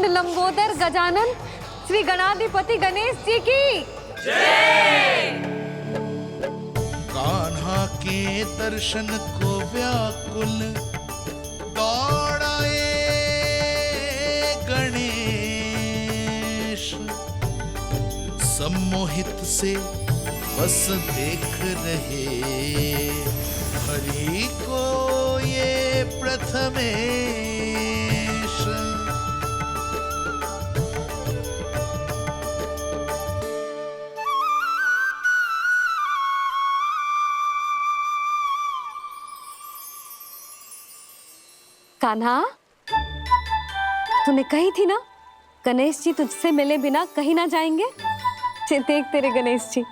मुकुंद लंबोदर गजानन श्री गणाधिपति गणेश जी की जय। कान्हा के दर्शन को व्याकुल दौड़ाए गणेश, सम्मोहित से बस देख रहे हरि को ये प्रथमेश। कान्हा, तूने कही थी ना गणेश जी तुझसे मिले बिना कहीं ना जाएंगे। देख तेरे गणेश जी।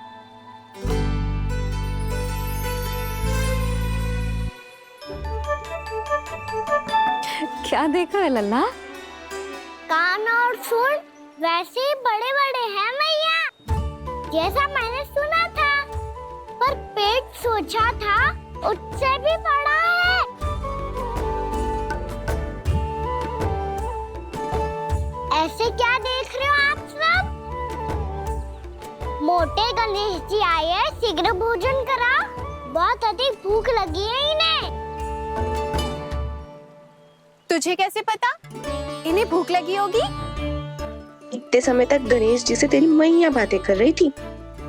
क्या देख रहा है लल्ला? कान और सुन वैसे ही बड़े बड़े हैं मैया, जैसा मैंने सुना था, पर पेट सोचा था उससे भी बड़ा है। ऐसे क्या देख रहे हो आप सब? मोटे गणेश जी आए हैं, शीघ्र भोजन करा, बहुत अधिक भूख लगी है इन्हें। तुझे कैसे पता इन्हें भूख लगी होगी? इतने समय तक गणेश जी से तेरी मैया बातें कर रही थी,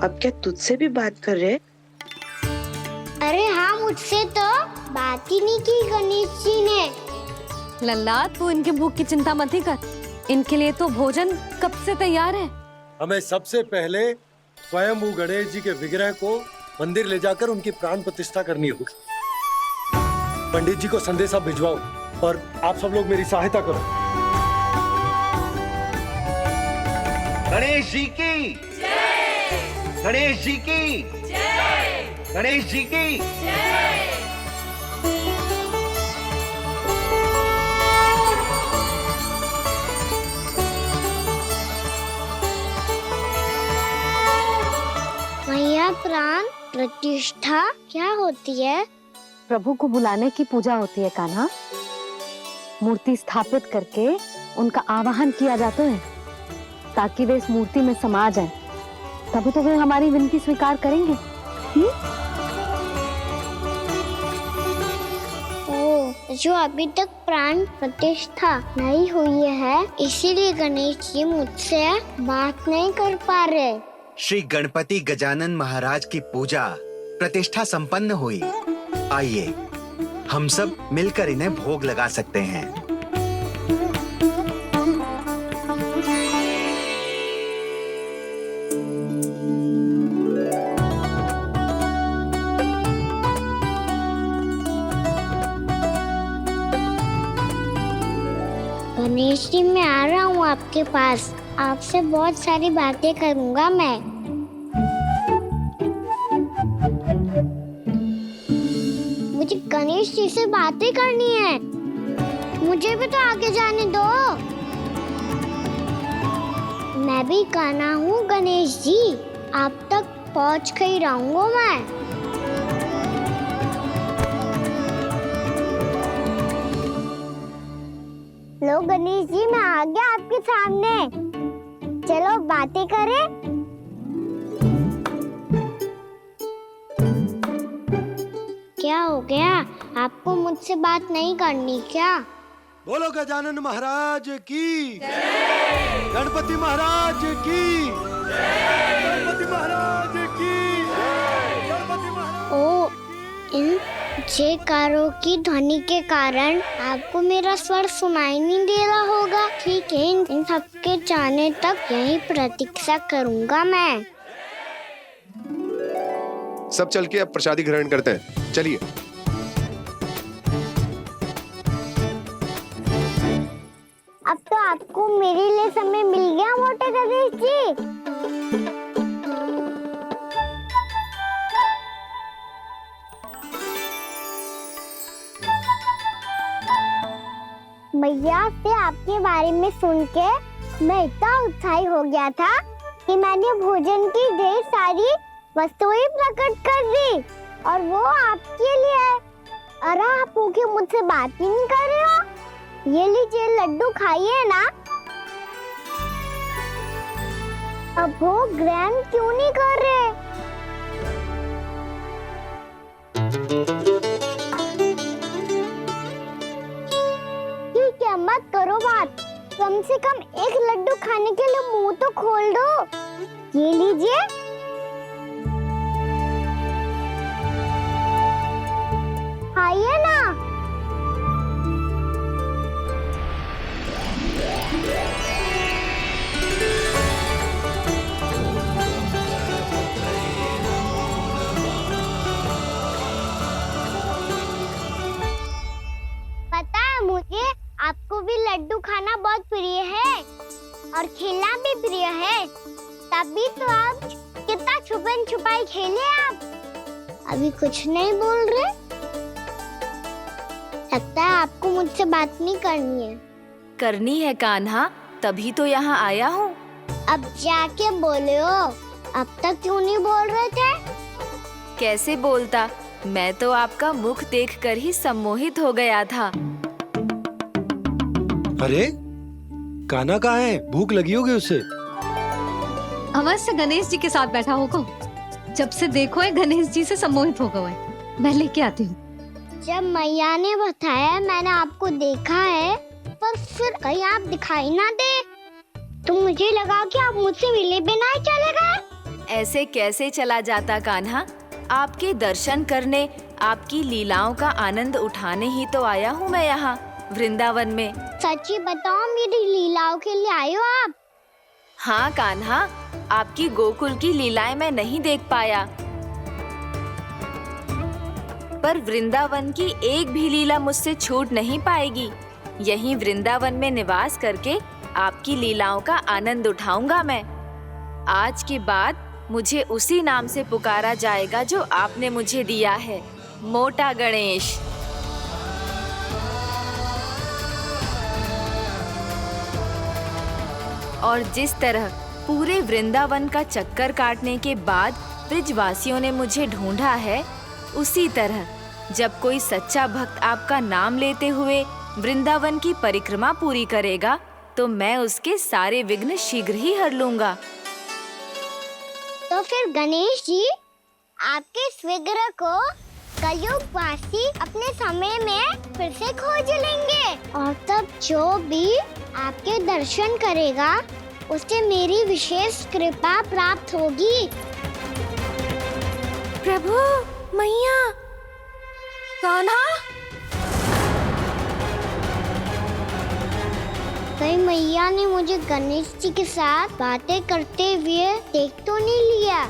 अब क्या तुझसे भी बात कर रहे? अरे हाँ, मुझसे तो बात ही नहीं की गणेश जी ने। लल्ला, तू इनके भूख की चिंता मत ही कर, इनके लिए तो भोजन कब से तैयार है। हमें सबसे पहले स्वयं गणेश जी के विग्रह को मंदिर ले जाकर उनकी प्राण प्रतिष्ठा करनी होगी। पंडित जी को संदेशा भिजवाओ और आप सब लोग मेरी सहायता करो। गणेश जी की जय। गणेश जी की जय। गणेश जी की जय। मैया, प्राण प्रतिष्ठा क्या होती है? प्रभु को बुलाने की पूजा होती है कान्हा। मूर्ति स्थापित करके उनका आवाहन किया जाता है ताकि वे इस मूर्ति में समा जाएं। तभी तो वे हमारी विनती स्वीकार करेंगे। जो अभी तक प्राण प्रतिष्ठा नहीं हुई है, इसीलिए गणेश जी मुझसे बात नहीं कर पा रहे। श्री गणपति गजानन महाराज की पूजा प्रतिष्ठा संपन्न हुई। आइए हम सब मिलकर इन्हें भोग लगा सकते हैं। गणेश जी, मैं आ रहा हूँ आपके पास, आपसे बहुत सारी बातें करूँगा मैं। मुझे गणेश जी से बातें करनी है, मुझे भी तो आगे जाने दो। मैं भी कान्हा हूँ गणेश जी, आप तक पहुँच कर ही रहूँगा मैं। लो गणेश जी, मैं आ गया आपके सामने, चलो बातें करें। क्या हो गया, आपको मुझसे बात नहीं करनी क्या? बोलो गजानन महाराज की जय। गणपति महाराज की जय। गणपति महाराज की जय। गणपति महाराज। ओ, इन जयकारों की ध्वनि के कारण आपको मेरा स्वर सुनाई नहीं दे रहा होगा। ठीक है, इन सबके जाने तक यही प्रतीक्षा करूंगा मैं। सब चल के अब प्रसादी ग्रहण करते हैं, चलिए। अब तो आपको मेरे लिए समय मिल गया मोटे गणेश जी। मैया से आपके बारे में सुन के मैं इतना उत्साही हो गया था कि मैंने भोजन की ढेर सारी वस्तुएं प्रकट कर दी, और वो आपके लिए। अरे आप भूखे मुझसे बात ही नहीं कर रहे हो। ये लीजिए लड्डू, खाइए ना। अब वो ग्रैंड क्यों नहीं कर रहे? ठीक है, मत करो बात। कम से कम एक लड्डू खाने के लिए मुंह तो खोल दो। ये लीजिए। खाइए ना। पता है मुझे, आपको भी लड्डू खाना बहुत प्रिय है और खेलना भी प्रिय है। तभी तो आप कितना छुपन छुपाई खेले आप। अभी कुछ नहीं बोल रहे? लगता है आपको मुझसे बात नहीं करनी है। करनी है कान्हा, तभी तो यहाँ आया हूँ। अब जाके बोले हो। अब तक क्यों नहीं बोल रहे थे? कैसे बोलता, मैं तो आपका मुख देखकर ही सम्मोहित हो गया था। अरे कान्हा कहाँ है? भूख लगी होगी उसे। अवश्य गणेश जी के साथ बैठा होगा। जब से देखो है गणेश जी से सम्मोहित हो गए। मैं लेके आती हूँ। जब मैया ने बताया मैंने आपको देखा है, पर फिर कहीं आप दिखाई ना दे तो मुझे लगा कि आप मुझसे मिले बिना ही चले गए। ऐसे कैसे चला जाता कान्हा, आपके दर्शन करने, आपकी लीलाओं का आनंद उठाने ही तो आया हूँ मैं यहाँ वृंदावन में। सच्ची बताओ, मेरी लीलाओं के लिए आए हो आप? हाँ कान्हा, आपकी गोकुल की लीलाएं मैं नहीं देख पाया, पर वृंदावन की एक भी लीला मुझसे छूट नहीं पाएगी। यहीं वृंदावन में निवास करके आपकी लीलाओं का आनंद उठाऊंगा मैं। आज के बाद मुझे उसी नाम से पुकारा जाएगा जो आपने मुझे दिया है, मोटा गणेश। और जिस तरह पूरे वृंदावन का चक्कर काटने के बाद ब्रिजवासियों ने मुझे ढूंढा है, उसी तरह जब कोई सच्चा भक्त आपका नाम लेते हुए वृंदावन की परिक्रमा पूरी करेगा, तो मैं उसके सारे विघ्न शीघ्र ही हर लूंगा। तो फिर गणेश जी, आपके इस विग्रह को कलयुगवासी अपने समय में फिर से खोज लेंगे और तब जो भी आपके दर्शन करेगा उसे मेरी विशेष कृपा प्राप्त होगी। प्रभु, मैया, कान्हा। कहीं मैया ने मुझे गणेश जी के साथ बातें करते हुए देख तो नहीं लिया?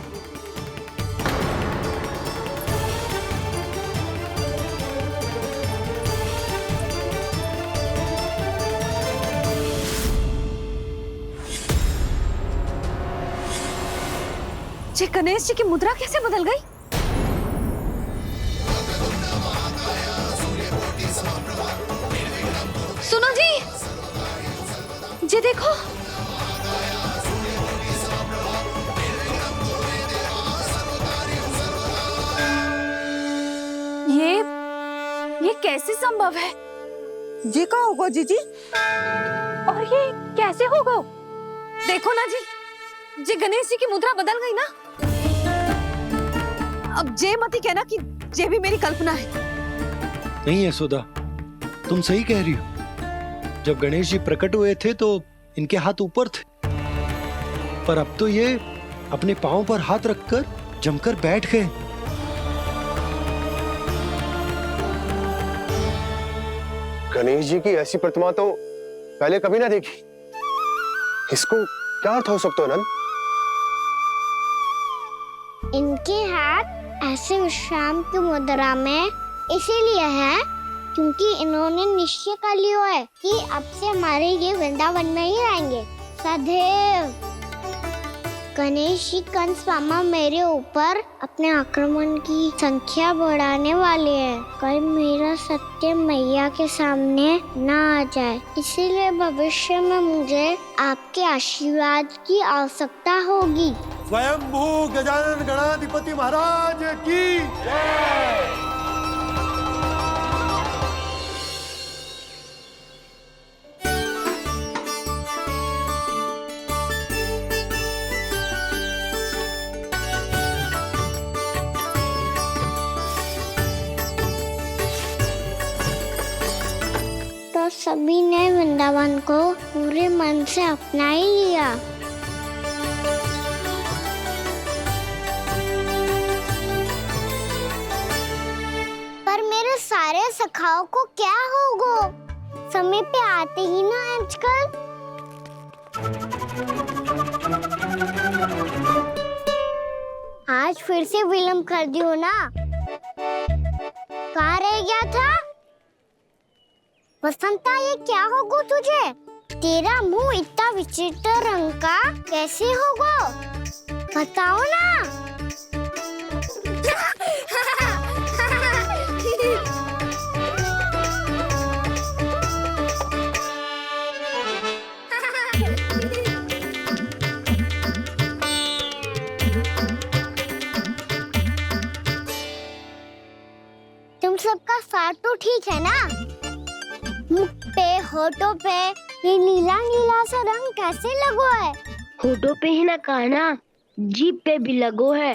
जी गणेश जी की मुद्रा कैसे बदल गई? सुनो जी, जी देखो। ये कैसे संभव है? जी का होगा जीजी? और ये कैसे होगा? देखो ना जी, जी गणेश जी की मुद्रा बदल गई ना। अब जे मत ही कहना कि ये भी मेरी कल्पना है। नहीं यशोदा, तुम सही कह रही हो। जब गणेश जी प्रकट हुए थे तो इनके हाथ ऊपर थे, पर अब तो ये अपने पांव पर हाथ रखकर जमकर बैठ गए। गणेश जी की ऐसी प्रतिमा तो पहले कभी ना देखी। इसको क्या अर्थ हो सकता है नंद? इनके हाथ ऐसे विश्राम की मुद्रा में इसीलिए है क्योंकि इन्होंने निश्चय कर लिया है कि अब से हमारे ये वृंदावन में ही रहेंगे सदैव। गणेश जी कंस मामा मेरे ऊपर अपने आक्रमण की संख्या बढ़ाने वाले हैं। कल मेरा सत्य मैया के सामने ना आ जाए, इसीलिए भविष्य में मुझे आपके आशीर्वाद की आवश्यकता होगी। स्वयंभू गजानन गणाधिपति महाराज की जय। सभी ने वृंदावन को पूरे मन से अपना ही लिया। पर मेरे सारे सखाओं को क्या होगा? समय पे आते ही ना आजकल। आज फिर से विलम्ब कर दी हो ना? कहाँ रह गया था? वसंता, ये क्या होगा तुझे? तेरा मुंह इतना विचित्र रंग का कैसे होगा? बताओ ना। तुम सबका साथ तो ठीक है ना? मुख पे, होठों पे ये नीला नीला सा रंग कैसे लगो है? होठों पे ही ना कान्हा, जीभ पे भी लगो है।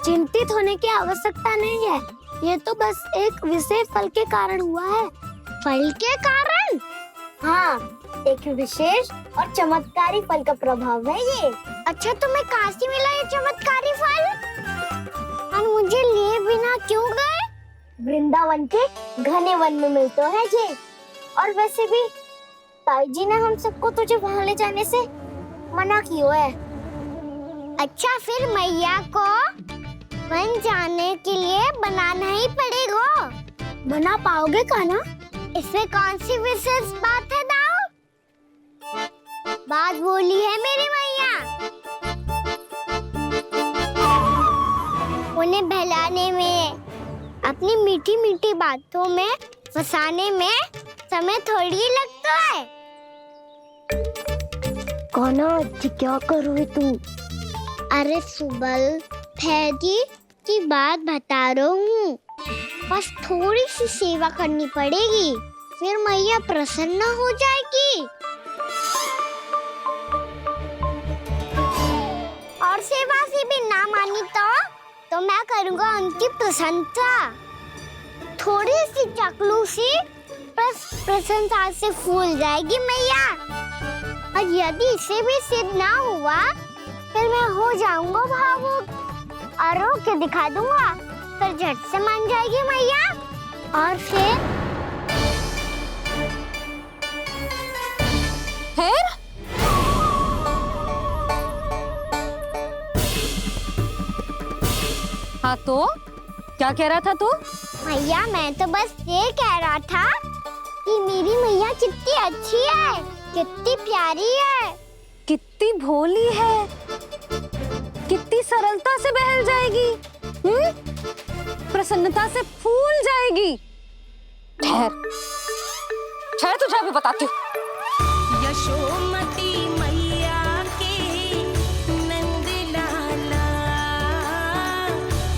चिंतित होने की आवश्यकता नहीं है। ये तो बस एक विशेष फल के कारण हुआ है। फल के कारण? हाँ, एक विशेष और चमत्कारी फल का प्रभाव है ये। अच्छा, तुम्हें कहाँ से मिला ये चमत्कारी फल? और मुझे लिए बिना क्यों गए? वृंदावन के घने वन में मिलते हैं ये। और वैसे भी ताई जी ने हम सबको तुझे वहाँ ले जाने से मना किया है। अच्छा, फिर मैया को वन जाने के लिए बनाना ही पड़ेगा। बना पाओगे कान्हा? इसमें कौन सी विशेष बात है दाऊ? बात बोली है मेरी मैया। उन्हें बहलाने में, अपनी मीठी मीठी बातों में फंसाने में समय थोड़ी ही लगता है। कान्हा, जी क्या करोगे तुम? अरे सुबल, फैजी की बात बता रहा हूँ। बस थोड़ी सी सेवा करनी पड़ेगी, फिर मैया प्रसन्न हो जाएगी। और सेवा से भी ना मानी तो मैं करूँगा उनकी प्रशंसा। थोड़ी सी चाकलूसी बस प्रशंसा से फूल जाएगी मैया। और यदि इसे भी सिद्ध ना हुआ, फिर मैं हो जाऊंगा भावुक और रो के दिखा दूंगा। फिर झट से मान जाएगी मैया। और फिर हाँ तो क्या कह रहा था तू? मैया, मैं तो बस ये कह रहा था कि मेरी मैया कितनी अच्छी है, कितनी प्यारी है, कितनी भोली है, कितनी सरलता से बहल जाएगी, प्रसन्नता से फूल जाएगी। ठहर ठहर, तुझे अभी बताती हूँ। यशोमती मैया के नंद लाला,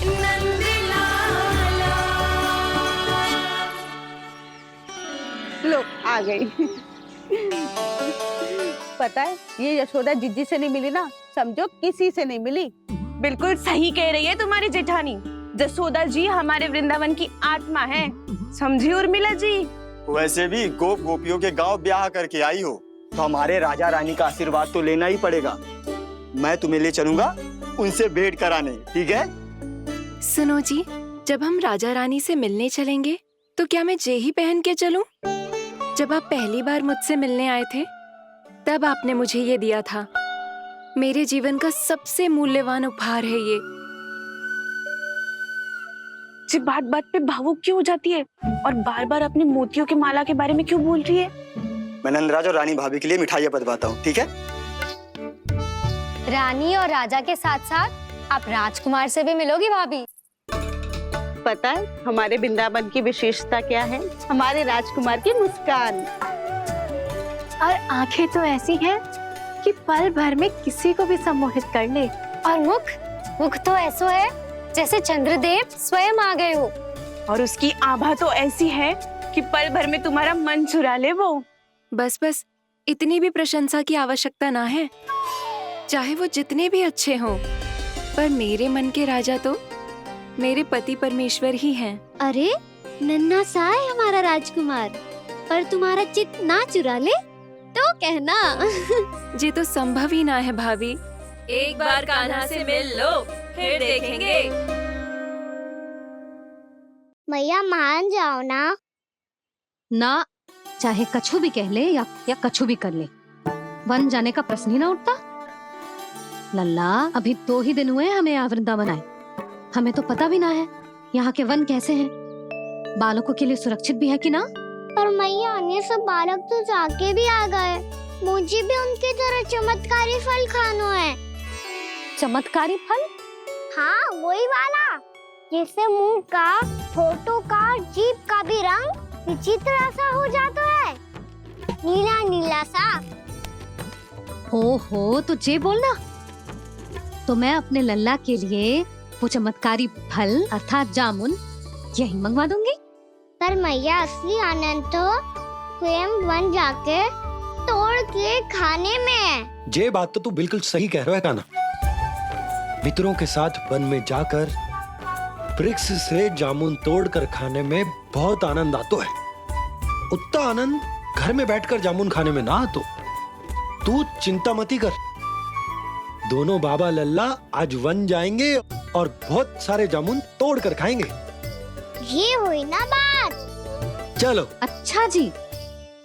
नंद लाला। लो आ गई। पता है, ये यशोदा जीजी से नहीं मिली ना, समझो किसी से नहीं मिली। बिल्कुल सही कह रही है तुम्हारी जेठानी। जसोदा जी हमारे वृंदावन की आत्मा है, समझी उर्मिला जी। वैसे भी गोप गोपियों के गांव ब्याह करके आई हो, तो हमारे राजा रानी का आशीर्वाद तो लेना ही पड़ेगा। मैं तुम्हें ले चलूंगा उनसे भेंट कराने, ठीक है? सुनो जी, जब हम राजा रानी से मिलने चलेंगे तो क्या मैं जे ही पहन के चलूं? जब आप पहली बार मुझसे मिलने आए थे तब आपने मुझे ये दिया था। मेरे जीवन का सबसे मूल्यवान उपहार है ये। जी बात बात पे भावुक क्यों हो जाती है और बार बार अपनी मोतियों की माला के बारे में क्यों बोल रही है? मैं नंदराज और रानी भाभी के लिए मिठाइयाँ बंटवाता हूँ, ठीक है? रानी और राजा के साथ साथ आप राजकुमार से भी मिलोगी भाभी। पता है हमारे वृंदावन की विशेषता क्या है? हमारे राजकुमार की मुस्कान। और आंखें तो ऐसी हैं कि पल भर में किसी को भी सम्मोहित कर ले। और मुख तो ऐसा है जैसे चंद्रदेव स्वयं आ गए हो। और उसकी आभा तो ऐसी है कि पल भर में तुम्हारा मन चुरा ले वो। बस बस, इतनी भी प्रशंसा की आवश्यकता ना है। चाहे वो जितने भी अच्छे हों, पर मेरे मन के राजा तो मेरे पति परमेश्वर ही हैं। अरे नन्हा सा है हमारा राजकुमार, पर तुम्हारा चित्त ना चुरा ले तो कहना। ये तो संभव ही ना है भाभी। एक बार कान्हा से मिल लो, फिर देखेंगे। मैया मान जाओ ना। ना, चाहे कछु भी कह ले या कछु भी कर ले, वन जाने का प्रश्न ही ना उठता। लल्ला, अभी 2 ही दिन हुए हमें यहाँ वृंदावन आए, हमें तो पता भी ना है यहाँ के वन कैसे हैं, बालकों के लिए सुरक्षित भी है कि ना। पर मैया ये सब बालक तो जाके भी आ गए, मुझे भी उनके तरह चमत्कारी फल खाना है। चमत्कारी फल? हाँ, वही वाला जिससे मुंह का, होठों का, जीभ का भी रंग विचित्र सा हो जाता है, नीला नीला सा। हो तो जे बोलना, तो मैं अपने लल्ला के लिए वो चमत्कारी फल अर्थात जामुन यही मंगवा दूंगी। पर मैया असली आनंद तो स्वयं वन जाके तोड़ के खाने में है। ये बात तो तू बिल्कुल सही कह रहा है कान्हा। मित्रों के साथ वन में जाकर वृक्ष से जामुन तोड़कर खाने में बहुत आनंद आता है। उतना आनंद घर में बैठकर जामुन खाने में ना आतो। तू चिंता मती कर, दोनों बाबा लल्ला आज वन जाएंगे और बहुत सारे जामुन तोड़कर खाएंगे। ये हुई ना बात। चलो। अच्छा जी,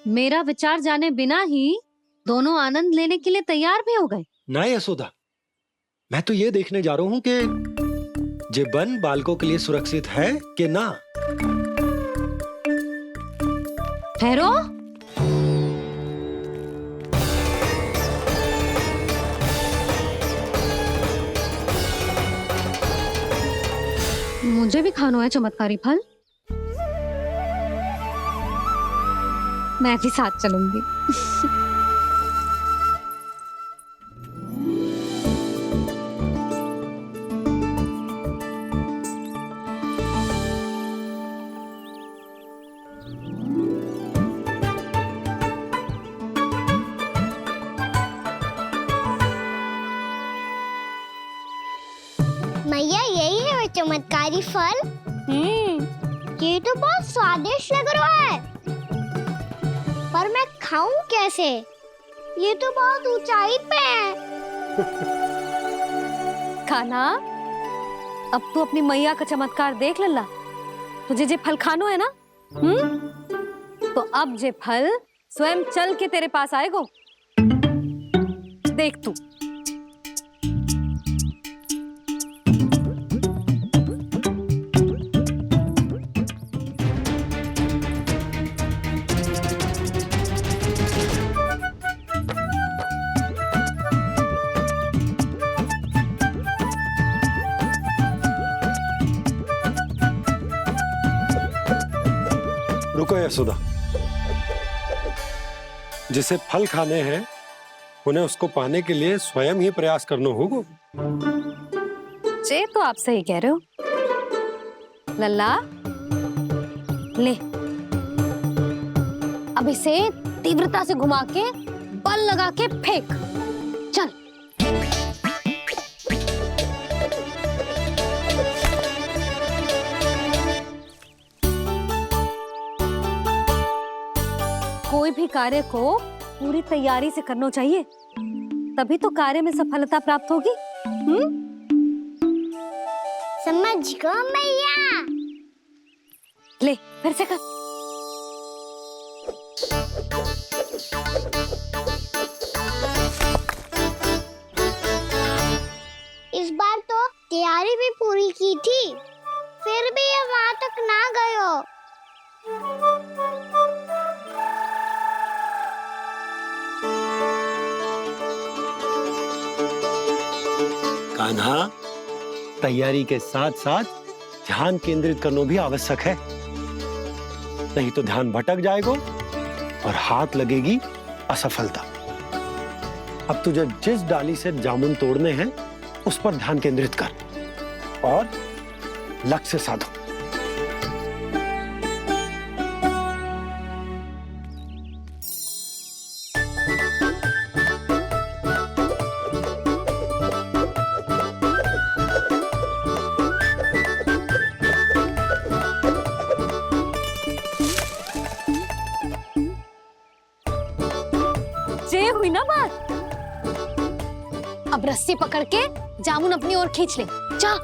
मेरा विचार जाने बिना ही दोनों आनंद लेने के लिए तैयार भी हो गए। ना यशोदा, मैं तो ये देखने जा रहा हूँ कि ये वन बालकों के लिए सुरक्षित है कि ना। ठहरो, मुझे भी खाना है चमत्कारी फल, मैं भी साथ चलूंगी। मैया यही है वो चमत्कारी फल। ये तो बहुत स्वादिष्ट लग रहा है, पर मैं खाऊं कैसे? ये तो बहुत ऊंचाई पे है। कान्हा, अब तू अपनी मैया का चमत्कार देख लल्ला। तुझे जे फल खानो है ना, तो अब जे फल स्वयं चल के तेरे पास आएगो। देख तू। रुको यशोदा, जिसे फल खाने हैं उन्हें उसको पाने के लिए स्वयं ही प्रयास करना होगा। जे तो आप सही कह रहे हो लल्ला। ले, अब इसे तीव्रता से घुमा के बल लगा के फेंक। चल। कोई भी कार्य को पूरी तैयारी से करना चाहिए, तभी तो कार्य में सफलता प्राप्त होगी। समझ गो मैया। ले, फिर से कर। इस बार तो तैयारी भी पूरी की थी, फिर भी ये वहां तक ना गयो। कान्हा, तैयारी के साथ साथ ध्यान केंद्रित करना भी आवश्यक है, नहीं तो ध्यान भटक जाएगा और हाथ लगेगी असफलता। अब तुझे जिस डाली से जामुन तोड़ने हैं उस पर ध्यान केंद्रित कर और लक्ष्य साधो। रस्सी पकड़ के जामुन अपनी ओर खींच ले। जा।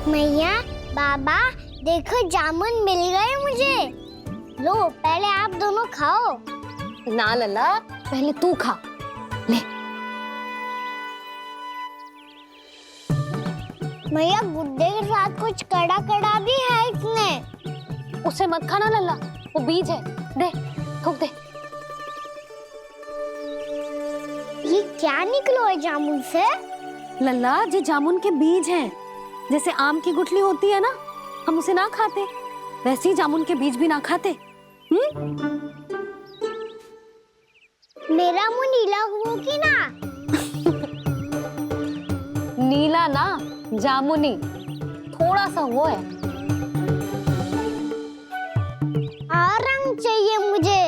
मैया, बाबा, देखो जामुन मिल गए मुझे। लो, पहले आप दोनों खाओ। ना लल्ला, पहले तू खा ले। मैया, गुड्डे के साथ कुछ कड़ा कड़ा भी है इसमें। उसे मत खाना लल्ला, वो बीज है। दे, थूक दे। ये क्या निकलो है जामुन से? लल्ला, ये जामुन के बीज हैं। जैसे आम की गुठली होती है ना, हम उसे ना खाते, वैसे ही जामुन के बीज भी ना खाते। मेरा मुंह नीला हुआ कि ना? नीला ना, जामुनी, थोड़ा सा वो है। और रंग चाहिए मुझे।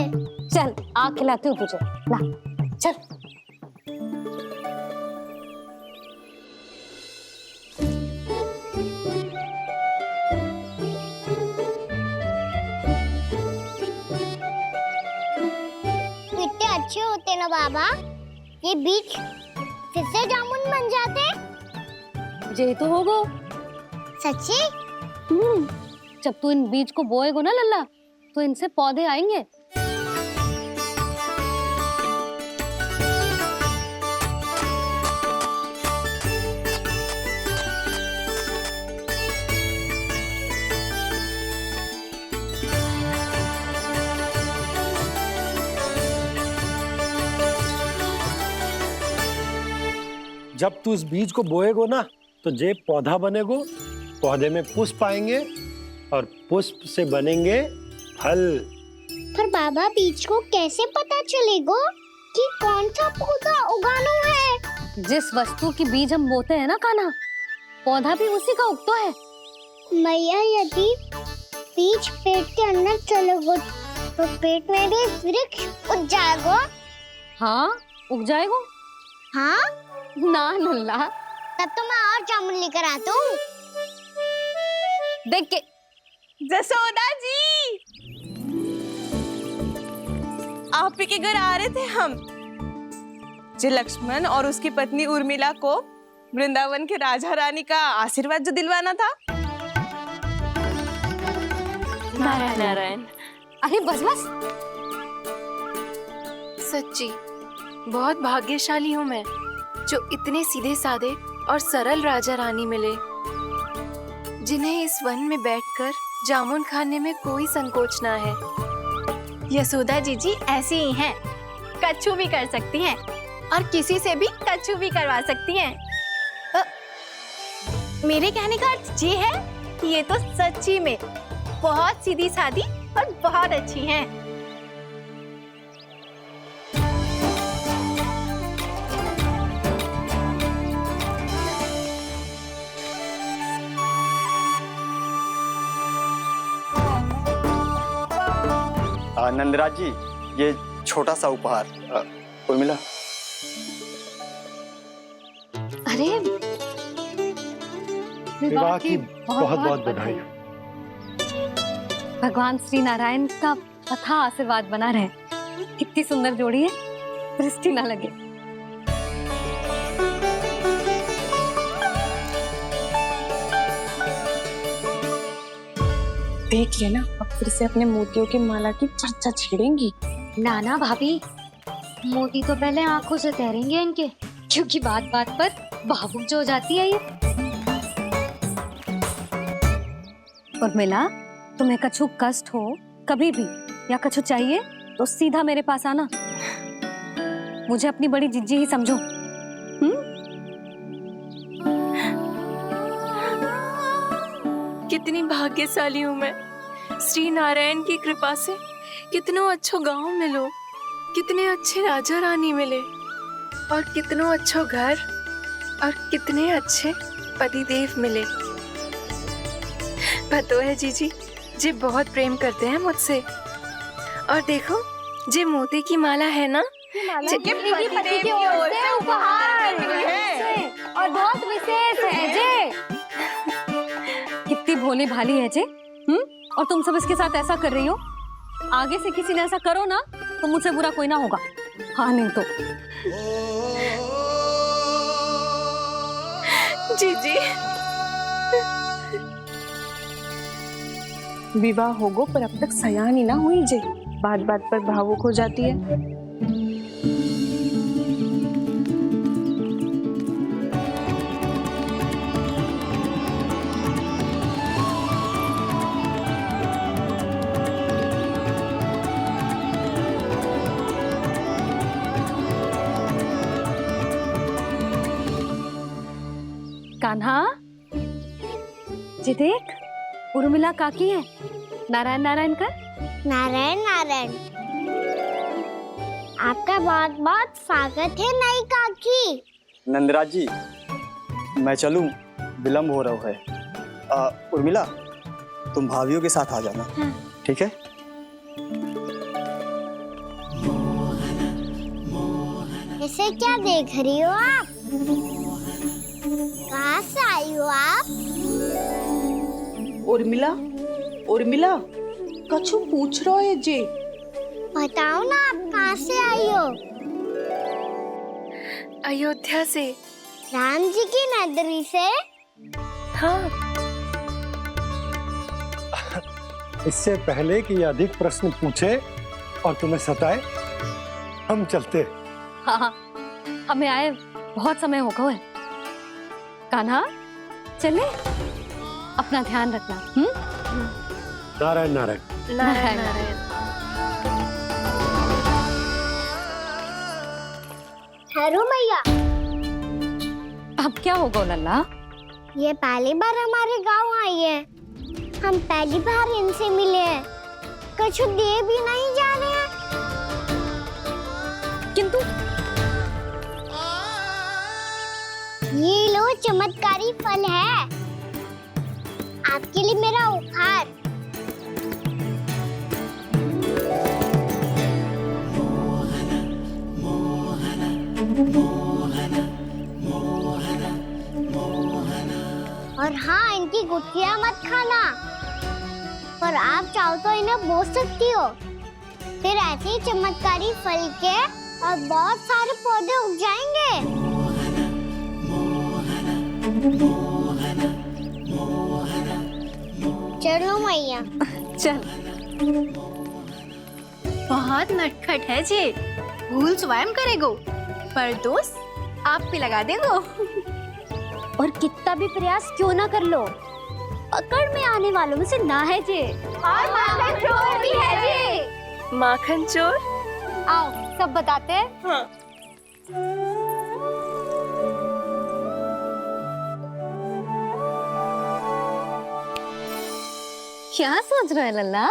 चल, आ खिलाती हूँ तुझे। ला, चल। कितने अच्छे होते ना बाबा, ये बीज फिर से जामुन बन जाते। जे तो होगो। सच्ची? जब तू इन बीज को बोएगो ना लल्ला, तो इनसे पौधे आएंगे। जब तू इस बीज को बोएगो ना, तो जे पौधा बनेगो, पौधे में पुष्प आएंगे और पुष्प से बनेंगे फल। पर बाबा, बीज को कैसे पता चलेगा कि कौन सा पौधा उगाना है? जिस वस्तु की बीज हम बोते हैं ना कान्हा, पौधा भी उसी का उगता है। मैया, यदि बीज पेट के अंदर चलेगा तो पेट में भी वृक्ष उग जाएगा। हाँ, उग जाएगा। हाँ? ना लल्ला, तब तो मैं और जामुन लेकर आता हूँ। देख के। जसोदा जी, आप ही के घर आ रहे थे हम। जो लक्ष्मण और उसकी पत्नी उर्मिला को वृंदावन के राजा रानी का आशीर्वाद जो दिलवाना था। नारायण नारायण। अरे बस बस। सच्ची बहुत भाग्यशाली हूँ मैं, जो इतने सीधे साधे और सरल राजा रानी मिले, जिन्हें इस वन में बैठकर जामुन खाने में कोई संकोच ना है। यशोदा जीजी ऐसी ही हैं, कच्छू भी कर सकती हैं और किसी से भी कच्छू भी करवा सकती हैं। मेरे कहने का अर्थ ये है कि ये तो सच्ची में बहुत सीधी सादी और बहुत अच्छी हैं। नंदराज जी, ये छोटा सा उपहार। उर्मिला। अरे, विवाह की बहुत बहुत बधाई। भगवान श्री नारायण का अथाह आशीर्वाद बना रहे। कितनी सुंदर जोड़ी है, दृष्टि ना लगे। देख लेना, अब फिर से अपने मोतियों की माला की चर्चा छेड़ेंगी। नाना भाभी, मोती तो पहले आंखों से तैरेंगे इनके, क्योंकि बात बात पर भावुक जो हो जाती है ये। उर्मिला, तुम्हें कछु कष्ट हो कभी भी या कछु चाहिए तो सीधा मेरे पास आना। मुझे अपनी बड़ी जिज्जी ही समझो। कितनी भाग्यशाली हूँ मैं, श्री नारायण की कृपा से कितनों अच्छो गांव मिलो, कितने अच्छे राजा रानी मिले और कितनों अच्छो घर और कितने अच्छे पतिदेव मिले। पतो है जीजी, जी बहुत प्रेम करते हैं मुझसे। और देखो, जी मोती की माला है ना, ये पति की ओर से उपहार है और बहुत विशेष है जे। कितनी भोली भाली है जे। और तुम सब इसके साथ ऐसा कर रही हो। आगे से किसी ने ऐसा करो ना तो मुझसे बुरा कोई ना होगा। हाँ नहीं तो जीजी विवाह होगो पर अब तक सयान ही ना हुई जे, बात बात पर भावुक हो जाती है। कान्हा जी देख, उर्मिला काकी है। नारायण नारायण कर। नारायण नारायण। आपका बहुत बहुत स्वागत है नई काकी। नंदराज जी, मैं चलूं, विलम्ब हो रहा है। उर्मिला, तुम भाभियों के साथ आ जाना। ठीक है? इसे क्या देख रही हो आप? कहाँ से आई हो आप? उर्मिला, उर्मिला, कछु पूछ रहा है जे। बताओ ना आप कहाँ से आई हो? अयोध्या से। राम जी की नगरी से? हाँ। इससे पहले कि ये अधिक प्रश्न पूछे और तुम्हें सताए, हम चलते। हाँ, हमें आए बहुत समय हो गया है। कान्हा चले, अपना ध्यान रखना। नारायण नारायण। नारायण नारायण। ठहरो मैया। अब क्या होगा लल्ला? ये पहली बार हमारे गांव आई है। हम पहली बार इनसे मिले हैं। कछु दे भी नहीं जा रहे हैं। किंतु ये लो, चमत्कारी फल है आपके लिए मेरा उपहार। और हाँ, इनकी गुठलियां मत खाना, पर आप चाहो तो इन्हें बोल सकती हो। फिर ऐसे ही चमत्कारी फल के और बहुत सारे पौधे उग जाएंगे। चलो मैया। चल। बहुत नटखट है जे, भूल स्वयं करेगो, पर दोस्त आप पे लगा देगो। और कितना भी प्रयास क्यों ना कर लो, पकड़ में आने वालों में से ना है जे। और माखन चोर भी है जी। माखन चोर? आओ सब बताते हैं। हाँ। क्या सोच रहे हैं लल्ला?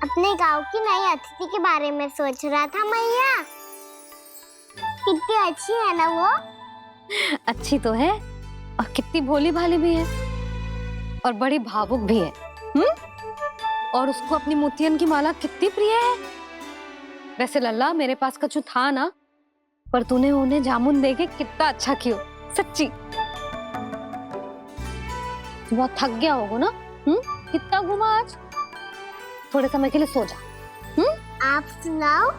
अपने गांव की नई अतिथि के बारे में सोच रहा था मैया। कितनी अच्छी है ना वो? अच्छी तो है और कितनी भोली भाली भी है और बड़ी भावुक भी है। और उसको अपनी मोतियन की माला कितनी प्रिय है। वैसे लल्ला, मेरे पास कछु था ना, पर तूने उन्हें जामुन देके कितना अच्छा किया, सच्ची। बहुत थक गया होगा ना? कितना घुमा आज? थोड़े समय के लिए सो जा। आप सुनाओ।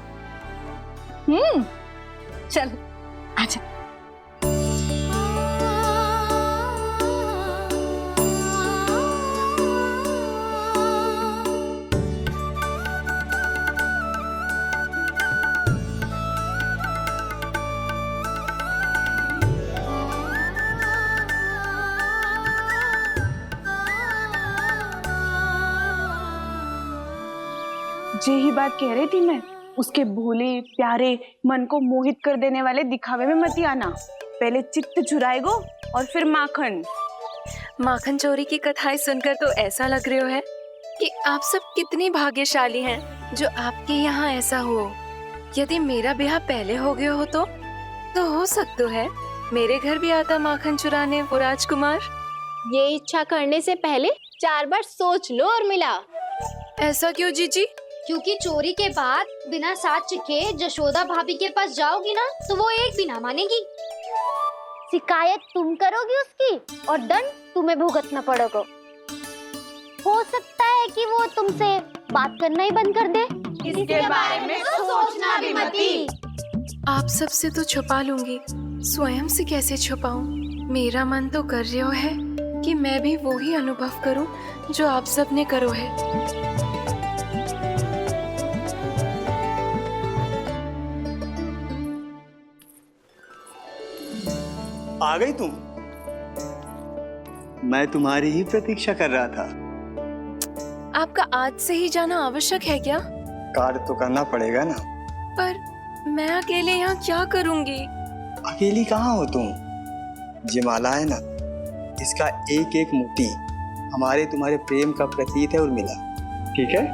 चल आजा। यही बात कह रही थी मैं, उसके भोले प्यारे मन को मोहित कर देने वाले दिखावे में मत आना। पहले चित्त चुराएगो और फिर माखन। माखन चोरी की कथाएं सुनकर तो ऐसा लग रहा है कि आप सब कितनी भाग्यशाली हैं जो आपके यहाँ ऐसा हो। यदि मेरा ब्याह पहले हो गया हो तो हो सकता है मेरे घर भी आता माखन चुराने वो राजकुमार? ये इच्छा करने से पहले 4 बार सोच लो और मिला। ऐसा क्यों जीजी? क्योंकि चोरी के बाद बिना साथ के जशोदा भाभी के पास जाओगी ना तो वो एक भी ना मानेगी। शिकायत तुम करोगी उसकी और दंड तुम्हें भुगतना पड़ेगा। हो सकता है कि वो तुमसे बात करना ही बंद कर दे। इसके बारे में तो सोचना भी मती। आप सबसे तो छुपा लूंगी, स्वयं से कैसे छुपाऊं? मेरा मन तो कर रहा है कि मैं भी वो ही अनुभव करूं जो आप सब ने करो है। आ गई तुम? मैं तुम्हारी ही प्रतीक्षा कर रहा था। आपका आज से ही जाना आवश्यक है क्या? कार्य तो करना पड़ेगा ना। पर मैं अकेले यहाँ क्या करूँगी? अकेली कहाँ हो तुम? ये माला है ना, इसका एक एक मोती हमारे तुम्हारे प्रेम का प्रतीक है उर्मिला, ठीक है?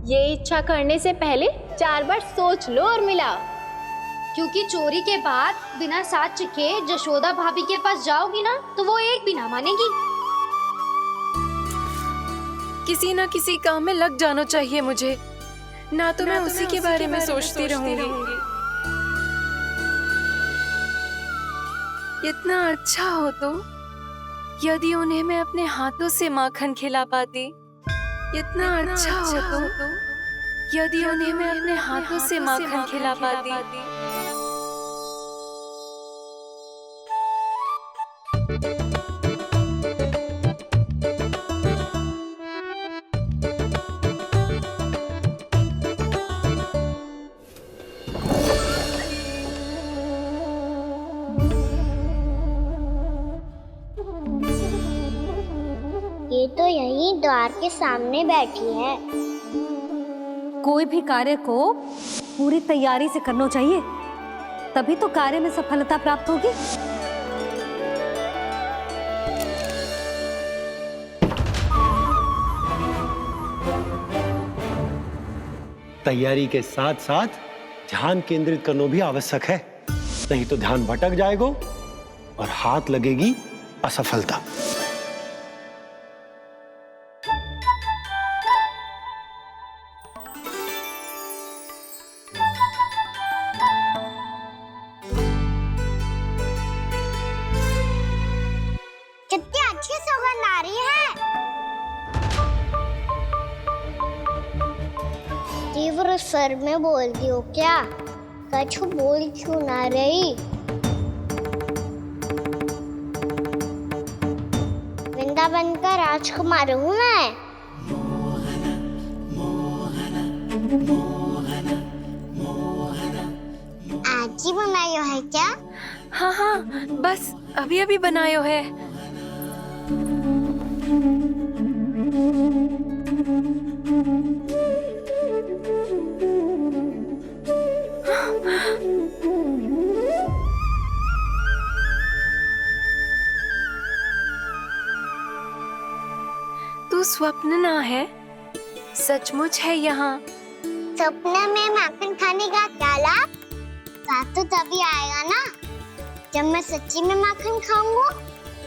ये इच्छा करने से पहले 4 बार सोच लो और मिला। क्योंकि चोरी के बाद बिना साथ के जशोदा भाभी के पास जाओगी ना तो वो एक भी ना मानेगी। किसी ना किसी काम में लग जाना चाहिए मुझे, ना तो मैं उसी के बारे में सोचती रहूंगी। इतना अच्छा हो तो यदि उन्हें मैं अपने हाथों से माखन खिला पाती। इतना अच्छा हो तो यदि उन्हें मैं अपने हाथों से माखन खिला पाती। ये तो यहीं द्वार के सामने बैठी है। कोई भी कार्य को पूरी तैयारी से करना चाहिए, तभी तो कार्य में सफलता प्राप्त होगी। तैयारी के साथ साथ ध्यान केंद्रित करना भी आवश्यक है, नहीं तो ध्यान भटक जाएगा और हाथ लगेगी असफलता। कितनी अच्छी सुगंध आ रही है। तीव्र स्वर में बोलती हो क्या? कछु बोल क्यों ना रही? वृंदावन का राजकुमार हूँ मैं। आज ही बनायो है क्या? हाँ हाँ, बस अभी अभी बनायो है। तू स्वप्न ना है, सचमुच है यहाँ। सपने में माखन खाने का क्या लाभ? स्वाद तो तभी आएगा ना जब मैं सच्ची में माखन खाऊंगा।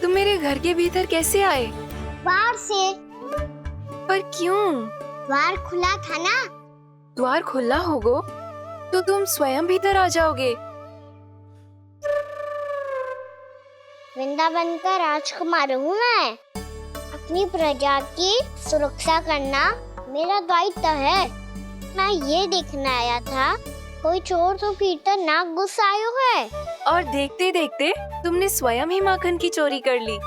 तुम मेरे घर के भीतर कैसे आए? बाहर से। पर क्यों? द्वार खुला था ना। द्वार खुला होगा तो तुम स्वयं भीतर आ जाओगे। वृंदावन का राजकुमार हूँ मैं। अपनी प्रजा की सुरक्षा करना मेरा दायित्व है। मैं ये देखने आया था कोई चोर तो कीर्तन ना घुस आयो है। और देखते देखते तुमने स्वयं ही माखन की चोरी कर ली।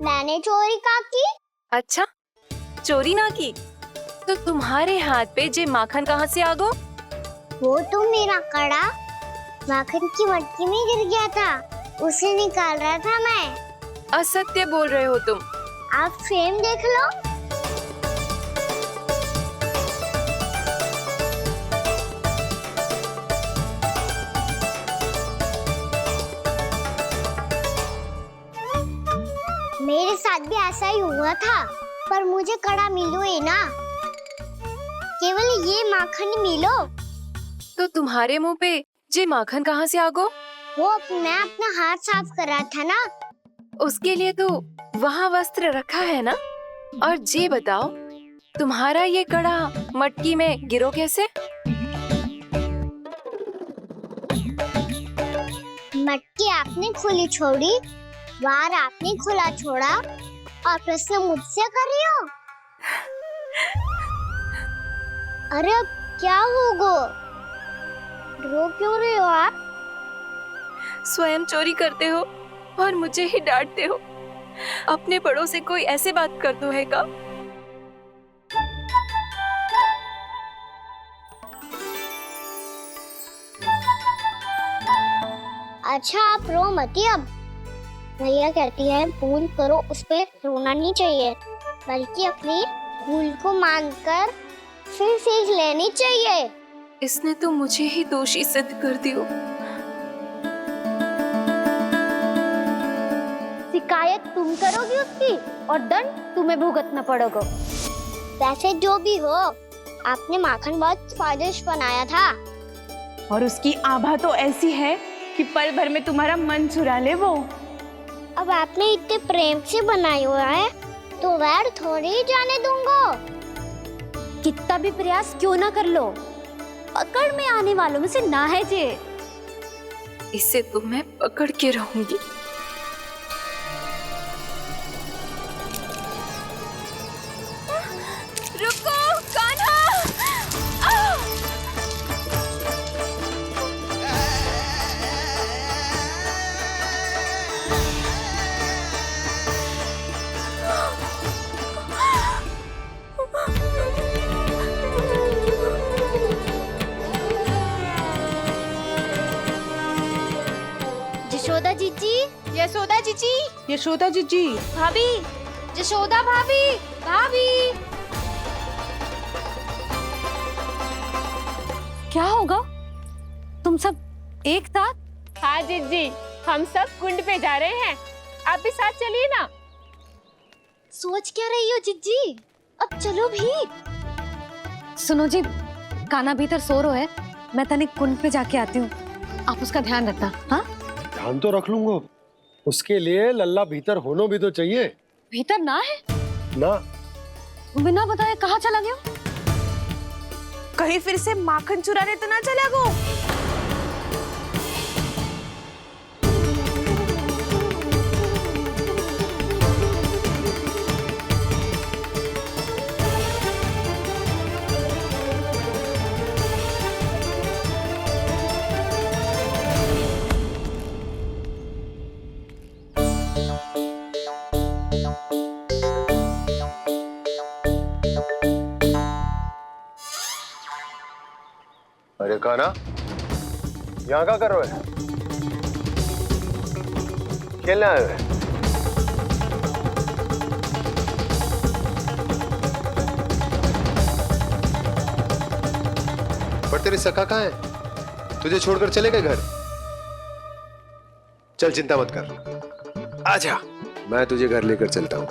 मैंने चोरी का की? अच्छा, चोरी ना की तो तुम्हारे हाथ पे जे माखन कहाँ से आ गो? वो तो मेरा कड़ा माखन की मटकी में गिर गया था, उसे निकाल रहा था मैं। असत्य बोल रहे हो तुम। आप स्वयं देख लो। हुआ था, पर मुझे कड़ा मिलो ही ना। केवल ये माखन मिलो। तो तुम्हारे मुंह पे जे माखन कहाँ से आ गो? वो मैं अपना हाथ साफ कर रहा था ना। उसके लिए तो वहाँ वस्त्र रखा है ना। और जे बताओ, तुम्हारा ये कड़ा मटकी में गिरो कैसे? मटकी आपने खुली छोड़ी, द्वार आपने खुला छोड़ा, और प्रश्न मुझसे कर रही हो? अरे अब क्या होगा? रो क्यों रहे हो आप? स्वयं चोरी करते हो और मुझे ही डांटते हो। अपने बड़ों से कोई ऐसे बात कर दो है का? अच्छा आप रो मती अब। भैया कहती है भूल करो, उस पे रोना नहीं चाहिए, बल्कि अपनी भूल को मानकर फिर सीख लेनी चाहिए। इसने तो मुझे ही दोषी सिद्ध कर दियो। शिकायत तुम करोगी उसकी और दंड तुम्हें भुगतना पड़ेगा। वैसे जो भी हो, आपने माखन बहुत स्वादिष्ट बनाया था। और उसकी आभा तो ऐसी है कि पल भर में तुम्हारा मन चुरा ले वो। अब आपने इतने प्रेम से बनाई हुआ है, तो वैर थोड़ी ही जाने दूंगा। कितना भी प्रयास क्यों ना कर लो, पकड़ में आने वालों में से ना है जे। इसे तो मैं पकड़ के रहूंगी। रुको कान्हा! यशोदा जीजी, यशोदा जीजी, यशोदा जीजी, भाभी, यशोदा भाभी, भाभी। क्या होगा? तुम सब एक साथ? हाँ जीजी, हम सब कुंड पे जा रहे हैं। आप भी साथ चलिए ना। सोच क्या रही हो जीजी? अब चलो भी। सुनो जी, कान्हा भीतर सो रहा है, मैं तनिक कुंड पे जाके आती हूँ, आप उसका ध्यान रखना। हाँ, ध्यान तो रख लूंगा, उसके लिए लल्ला भीतर होना भी तो चाहिए। भीतर ना है ना? बिना बताए कहाँ चला गया? कहीं फिर से माखन चुराने तो ना चला गो। अरे कान्हा, यहाँ क्या कर रहे हो? खेलने आए हुए? पर तेरे सखा कहाँ है? तुझे छोड़कर चले गए घर? चल चिंता मत कर, आजा, मैं तुझे घर लेकर चलता हूँ।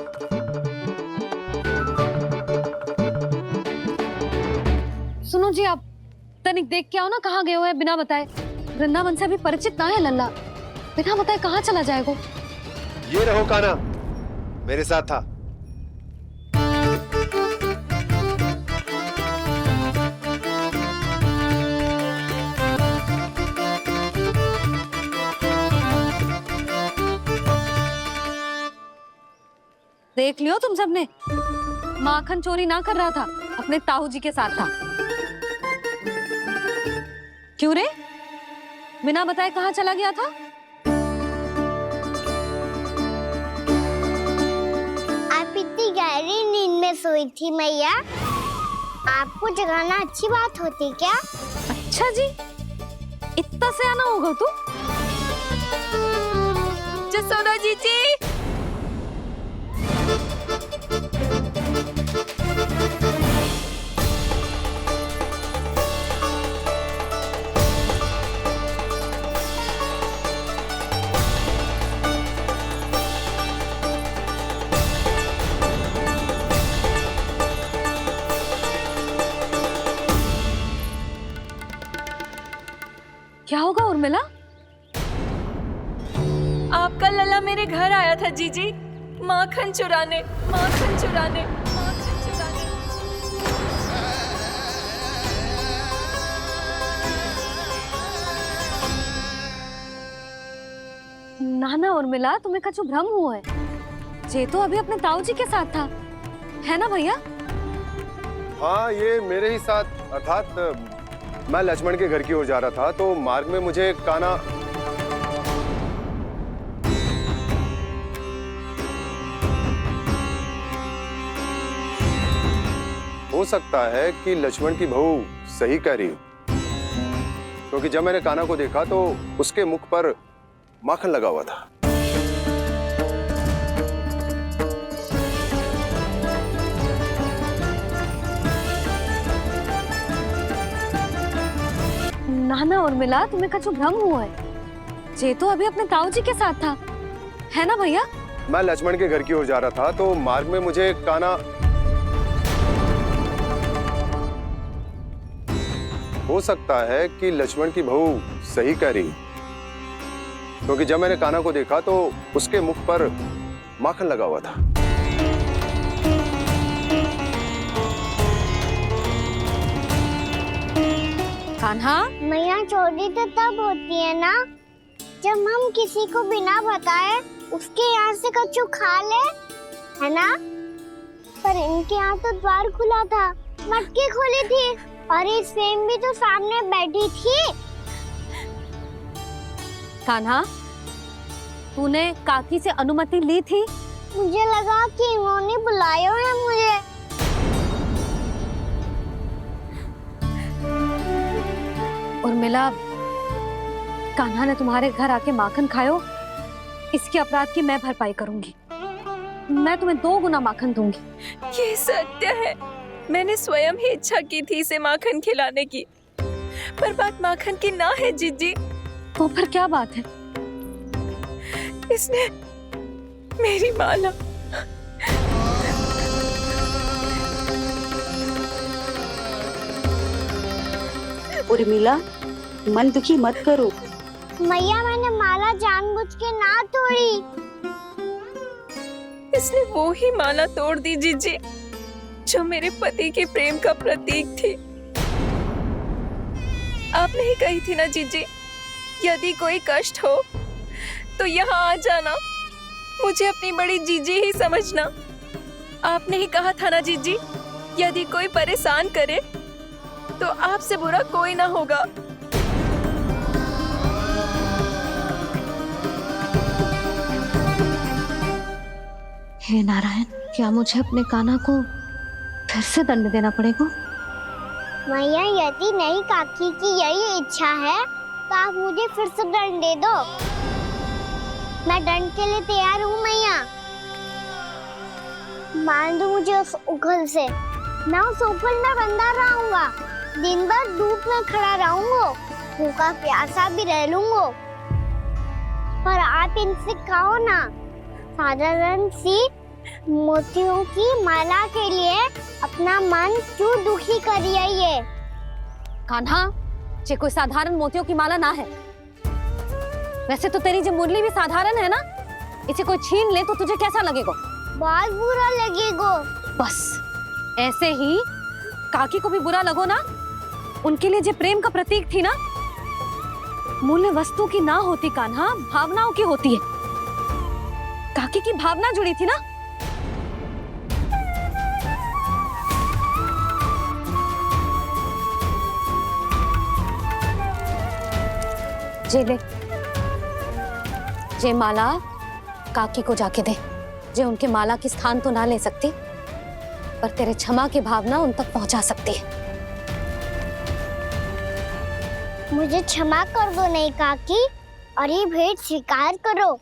सुनो जी, आप तनिक देख के आओ ना, कहाँ गए हुए हैं बिना बताए। वृंदावन से अभी परिचित ना है लल्ला, बिना बताए कहाँ चला जाएगा? ये रहो कान्हा, मेरे साथ था। देख लियो तुम सबने, माखन चोरी ना कर रहा था, अपने ताऊ जी के साथ था। क्यों रे, बिना बताए कहाँ चला गया था? आप इतनी गहरी नींद में सोई थी मैया, आपको जगाना अच्छी बात होती क्या? अच्छा जी, इतना सयाना होगा तू? जसोदा जीजी, क्या होगा उर्मिला? आपका लला मेरे घर आया था जीजी, माखन चुराने, माखन चुराने, माखन चुराने। ना उर्मिला, तुम्हें कछु भ्रम हुआ है। जे तो अभी अपने ताऊ जी के साथ था, है ना भैया? हाँ, ये मेरे ही साथ, अर्थात मैं लक्ष्मण के घर की ओर जा रहा था तो मार्ग में मुझे कान्हा हो सकता है कि लक्ष्मण की बहू सही कह रही हो, क्योंकि जब मैंने कान्हा को देखा तो उसके मुख पर माखन लगा हुआ था। ना उर्मिला, तुम्हें कछु भ्रम हुआ है। जे तो अभी अपने ताऊ जी के साथ था, है ना भैया? मैं लक्ष्मण के घर की ओर जा रहा था तो मार्ग में मुझे कान्हा हो सकता है कि लक्ष्मण की बहू सही कह रही, क्योंकि जब मैंने कान्हा को देखा तो उसके मुख पर माखन लगा हुआ था। कान्हा, मैया चोरी तो तब होती है ना जब हम किसी को बिना बताए उसके यहाँ से कछु खा ले, है ना? पर इनके यहाँ तो द्वार खुला था, मटकी खुली थी और इस फेम भी तो सामने बैठी थी। कान्हा, तूने काकी से अनुमति ली थी? मुझे लगा कि इन्होंने बुलाया है मुझे। उर्मिला, कान्हा ने तुम्हारे घर आके माखन खायो, इसके अपराध की मैं भरपाई करूंगी। मैं तुम्हें 2 गुना माखन दूंगी। ये सत्य है, मैंने स्वयं ही इच्छा की थी इसे माखन खिलाने की, पर बात माखन की ना है जीजी। तो फिर क्या बात है? इसने मेरी माला उर्मिला, मन दुखी मत करो। मैया, मैंने माला जानबूझ के ना तोड़ी। इसने वो ही माला तोड़ दी जीजी जो मेरे पति के प्रेम का प्रतीक थी। आपने ही कही थी ना जीजी, यदि कोई कष्ट हो तो यहाँ आ जाना, मुझे अपनी बड़ी जीजी ही समझना। आपने ही कहा था ना जीजी, यदि कोई परेशान करे तो आपसे बुरा कोई ना होगा। हे नारायण, क्या मुझे अपने कान्हा को फिर से दंड देना पड़ेगा? मैया, यदि नहीं काकी की यही इच्छा है तो आप मुझे फिर से दंड दे दो। मैं दंड के लिए तैयार हूँ मैया। मान दो मुझे उस उखल से, मैं उस उखल में बंधा रहूंगा, दिन भर धूप में खड़ा रहूंगा, भूखा प्यासा भी रह लूंगा। पर आप इनसे कहो ना, साधारण सी मोतियों की माला के लिए अपना मन क्यों दुखी करिए ये? कान्हा, ये कोई साधारण मोतियों की माला ना है। वैसे तो तेरी जो मुरली भी साधारण है ना, इसे कोई छीन ले तो तुझे कैसा लगेगा? बहुत बुरा लगेगा। बस ऐसे ही काकी को भी बुरा लगो ना। उनके लिए जो प्रेम का प्रतीक थी ना, मूल्य वस्तु की ना होती कान्हा, भावनाओं की होती है। काकी की भावना जुड़ी थी ना। जे ले, जे माला काकी को जाके दे। जे उनके माला की स्थान तो ना ले सकती, पर तेरे क्षमा की भावना उन तक पहुंचा सकती है। मुझे क्षमा कर दो नहीं काकी, और ये भेंट स्वीकार करो।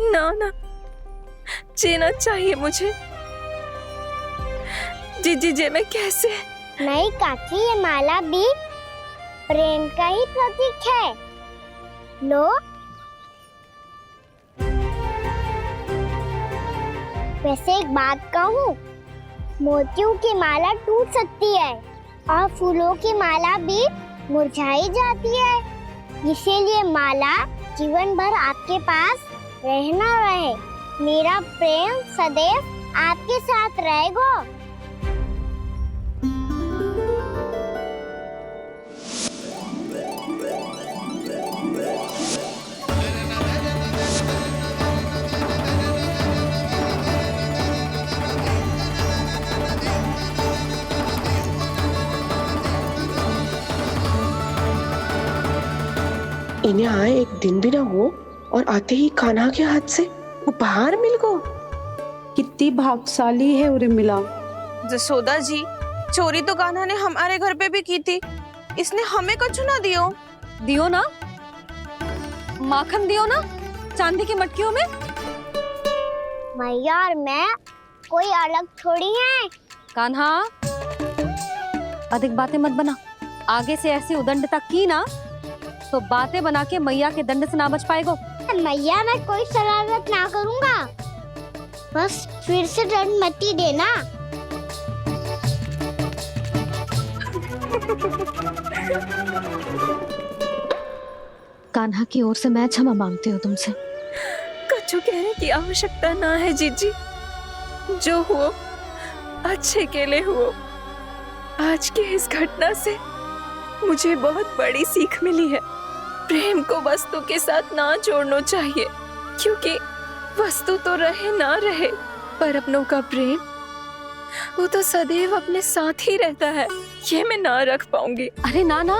ना ना, जीना चाहिए मुझे। जीजी जे मैं कैसे? नहीं काकी, ये माला भी प्रेम का ही प्रतीक है। लो, वैसे एक बात कहूँ, मोतियों की माला टूट सकती है और फूलों की माला भी मुरझाई जाती है, इसीलिए माला जीवन भर आपके पास रहना रहे। मेरा प्रेम सदैव आपके साथ रहेगा। इन्हें आए एक दिन भी ना हो और आते ही कान्हा के हाथ से उपहार मिल गो। कितनी भाग्यशाली है उर्मिला। जसोदा जी, चोरी तो कान्हा ने हमारे घर पे भी की थी, इसने हमें कछु ना दियो। दियो ना, माखन दियो ना चांदी की मटकियों में। मैया और मैं कोई अलग थोड़ी हैं। कान्हा, अधिक बातें मत बना। आगे से ऐसी उदंडता की ना तो बातें बना के मैया के दंड से ना बच पाएगो। मैया, मैं कोई शरारत ना करूंगा, बस फिर से दंड मत ही देना। कान्हा की ओर से मैं क्षमा मांगती हूँ तुमसे। कछु कहने की आवश्यकता ना है जीजी, जो हुआ अच्छे के लिए हुआ। आज की इस घटना से मुझे बहुत बड़ी सीख मिली है। प्रेम को वस्तु के साथ ना जोड़ना चाहिए, क्योंकि वस्तु तो रहे ना रहे, पर अपनों का प्रेम वो तो सदैव अपने साथ ही रहता है। ये मैं ना रख पाऊंगी। अरे ना ना,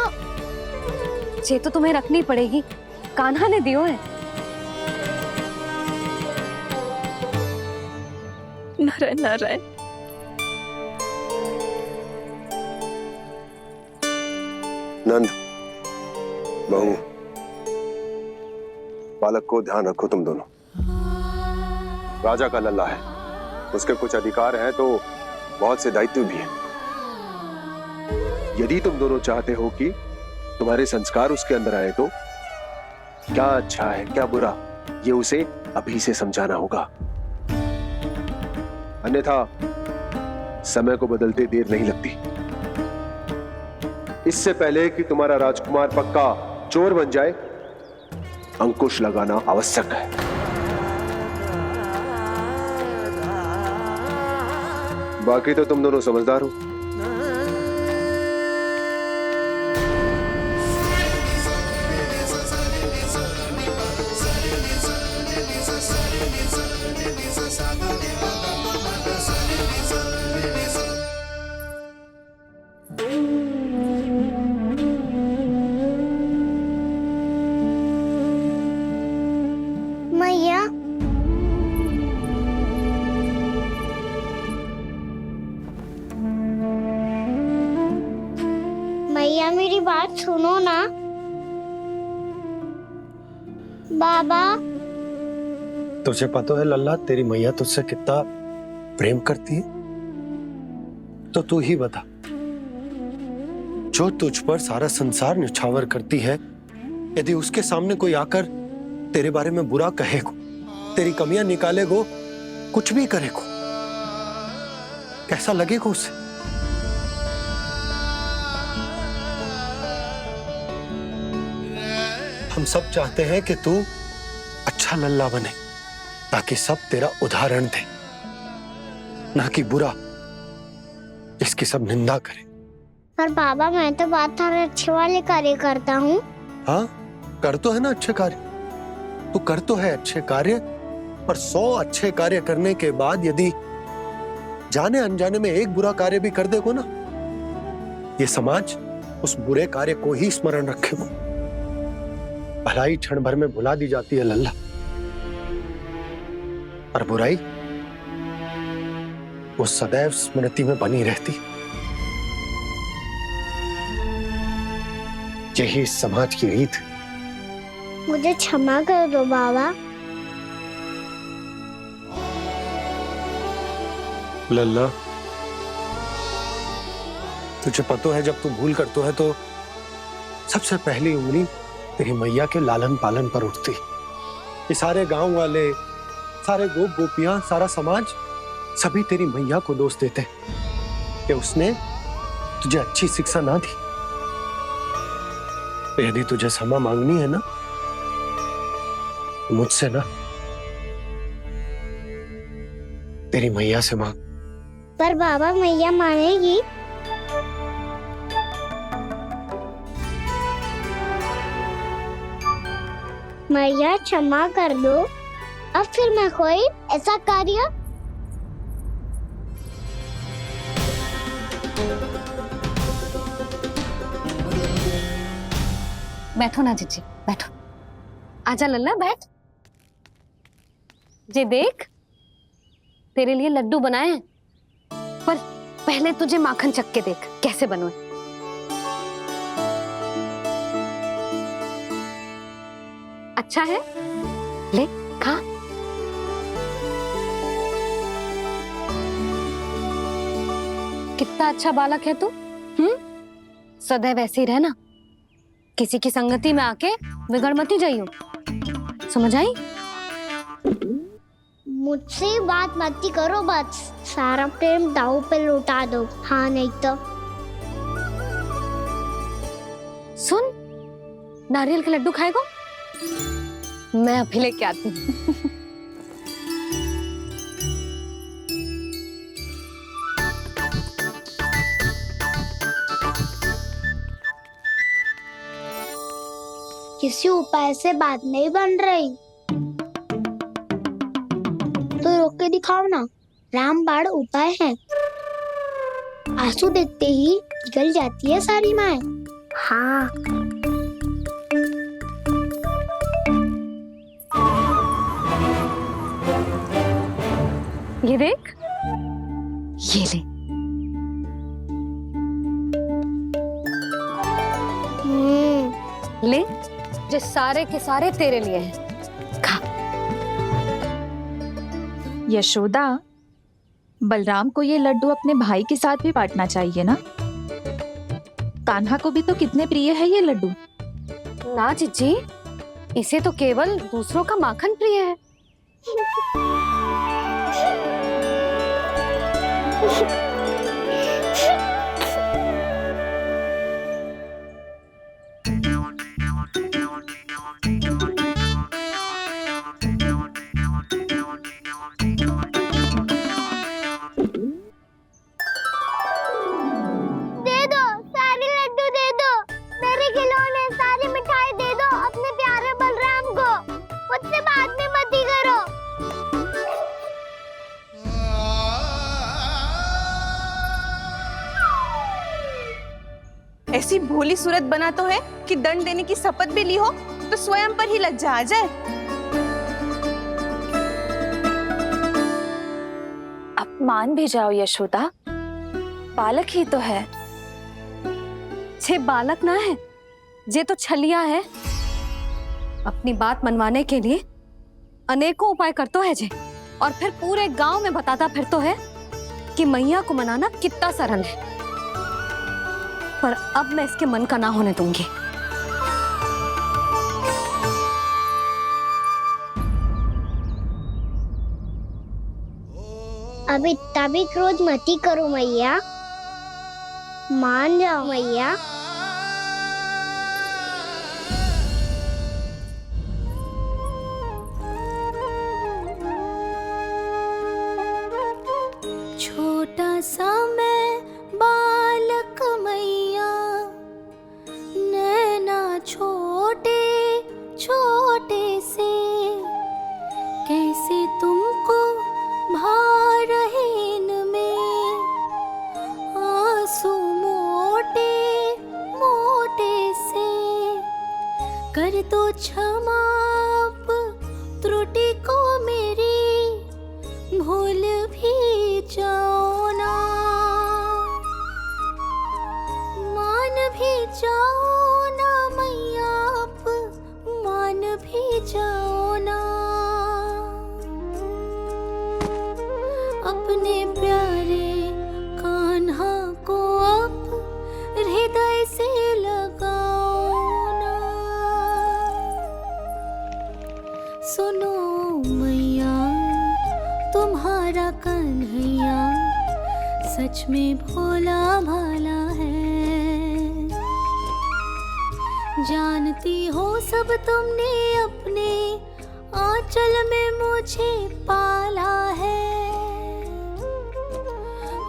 ये तो तुम्हें रखनी पड़ेगी। कान्हा ने दियो है। नारायण नारायण। नंद, बहू, बालक को ध्यान रखो तुम दोनों। राजा का लल्ला है, उसके कुछ अधिकार हैं तो बहुत से दायित्व भी हैं। यदि तुम दोनों चाहते हो कि तुम्हारे संस्कार उसके अंदर आए तो क्या अच्छा है क्या बुरा, ये उसे अभी से समझाना होगा। अन्यथा समय को बदलते देर नहीं लगती। इससे पहले कि तुम्हारा राजकुमार पक्का चोर बन जाए, अंकुश लगाना आवश्यक है। बाकी तो तुम दोनों समझदार हो। मैया, मैया मेरी बात सुनो ना। बाबा, तुझे पता है लल्ला, तेरी मैया तुझसे कितना प्रेम करती है, तो तू ही बता। जो तुझ पर सारा संसार न्यौछावर करती है, यदि उसके सामने कोई आकर तेरे बारे में बुरा कहेगो, तेरी कमियां निकालेगो, कुछ भी करेगो, कैसा लगेगा उसे? हम सब चाहते हैं कि तू अच्छा लल्ला बने, ताकि सब तेरा उदाहरण दे, ना कि बुरा जिसकी सब निंदा करे। पर बाबा, मैं तो बात हर अच्छे वाले कार्य करता हूँ। हाँ, कर तो है ना अच्छे कार्य, तू कर तो है अच्छे कार्य, पर 100 अच्छे कार्य करने के बाद यदि जाने अनजाने में एक बुरा कार्य भी कर देगो ना, ये समाज उस बुरे कार्य को ही स्मरण रखेगो। भलाई क्षण भर में भुला दी जाती है लल्ला, और बुराई वो सदैव स्मृति में बनी रहती। यही इस समाज की रीत। मुझे क्षमा कर दो बाबा। लल्ला, तुझे पता है जब तू भूल करतो है तो सबसे पहली उंगली तेरी मैया के लालन पालन पर उठती। ये सारे गांव वाले, सारे गोप गोपियां, सारा समाज, सभी तेरी मैया को दोष देते कि उसने तुझे अच्छी शिक्षा ना दी। यदि तुझे क्षमा मांगनी है ना, मुझसे ना, तेरी मैया से मांग। पर बाबा मैया मानेगी? मैया क्षमा कर दो, अब फिर मैं कोई ऐसा कार्य। बैठो ना जीजी, बैठो। आजा लल्ला, बैठ। जे देख, तेरे लिए लड्डू बनाए हैं, पर पहले तुझे माखन चख के देख कैसे बनो। अच्छा है, ले खा। कितना अच्छा बालक है तू। सदैव ऐसे ही रहना, किसी की संगति में आके बिगड़ मत जाइयो, समझ आई? मुझसे बात मत करो, बस सारा प्रेम दाव पे लौटा दो। हाँ नहीं तो सुन, नारियल के लड्डू खाएगा? मैं अभी लेके आती हूँ। किसी उपाय से बात नहीं बन रही तो रोक के दिखाओ ना। रामबाण उपाय है, आंसू देखते ही निकल जाती है सारी माए। हाँ ये देख, ये ले। ले, जो सारे के सारे तेरे लिए हैं, खा। यशोदा, बलराम को ये लड्डू अपने भाई के साथ भी बांटना चाहिए ना। कान्हा को भी तो कितने प्रिय है ये लड्डू। ना जीजी, इसे तो केवल दूसरों का माखन प्रिय है। ऐसी भोली सूरत बना तो है कि दंड देने की शपथ भी ली हो तो स्वयं पर ही लज्जा आ जाए। अब मान भी जाओ यशोदा, बालक ही तो है। छे बालक ना है, जे तो छलिया है। अपनी बात मनवाने के लिए अनेकों उपाय करतो है जे, और फिर पूरे गांव में बताता फिरतो है कि मैया को मनाना कितना सरल है। पर अब मैं इसके मन का ना होने दूंगी। अब इतना भी क्रोध मती करो मैया, मान जाओ मैया। छोटा सा मैं बालक मैया, नैना छोटे छोटे से, कैसे तुमको भा रहे इनमें आंसू मोटे मोटे से। कर दो क्षमा त्रुटि को मेरी, भूल भी जाओ ना, मान भी जाओ ना मैया, आप मान भी जाओ ना। अपने प्यारे कान्हा को अब हृदय से लगाओ ना। सुनो मैया, तुम्हारा कन्हैया सच में भोला भाला है। जानती हो सब तुमने अपने आंचल में मुझे पाला है।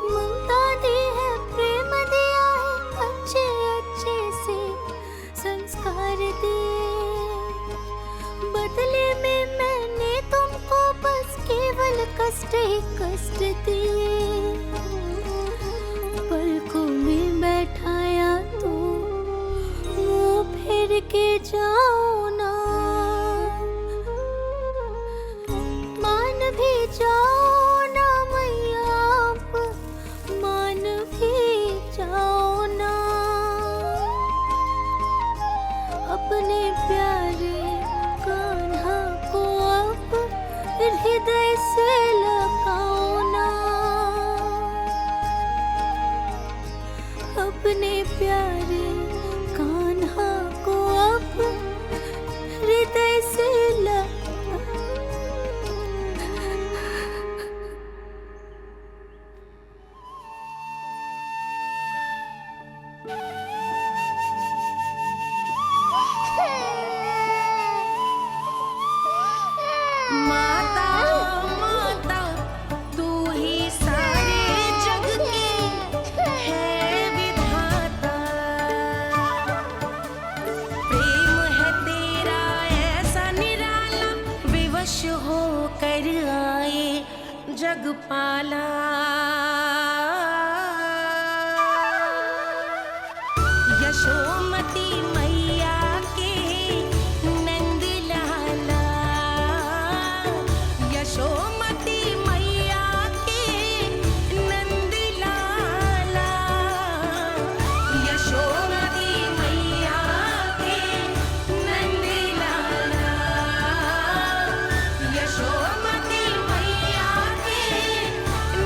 ममता दी है, प्रेम दिया है, अच्छे अच्छे से संस्कार दिए। बदले में मैंने तुमको बस केवल कष्ट ही कष्ट दिए। पलकों में बैठाया तो मुंह फेर के जाओ ना, मान भी जाओ ना मैया, आप मान भी जाओ ना। अपने प्यारे कान्हा को अब हृदय से लगाओ ना। अपने प्यारे कान्हा को अब हृदय से माता माता तू ही सारे जग की है विधाता। प्रेम है तेरा ऐसा निराला, विवश होकर आए जग पाला। यशोमती मैया के नंद लाला, यशोमती मैया के नंद लाला, यशोमती मैया के नंद लाला, यशोमती मैया के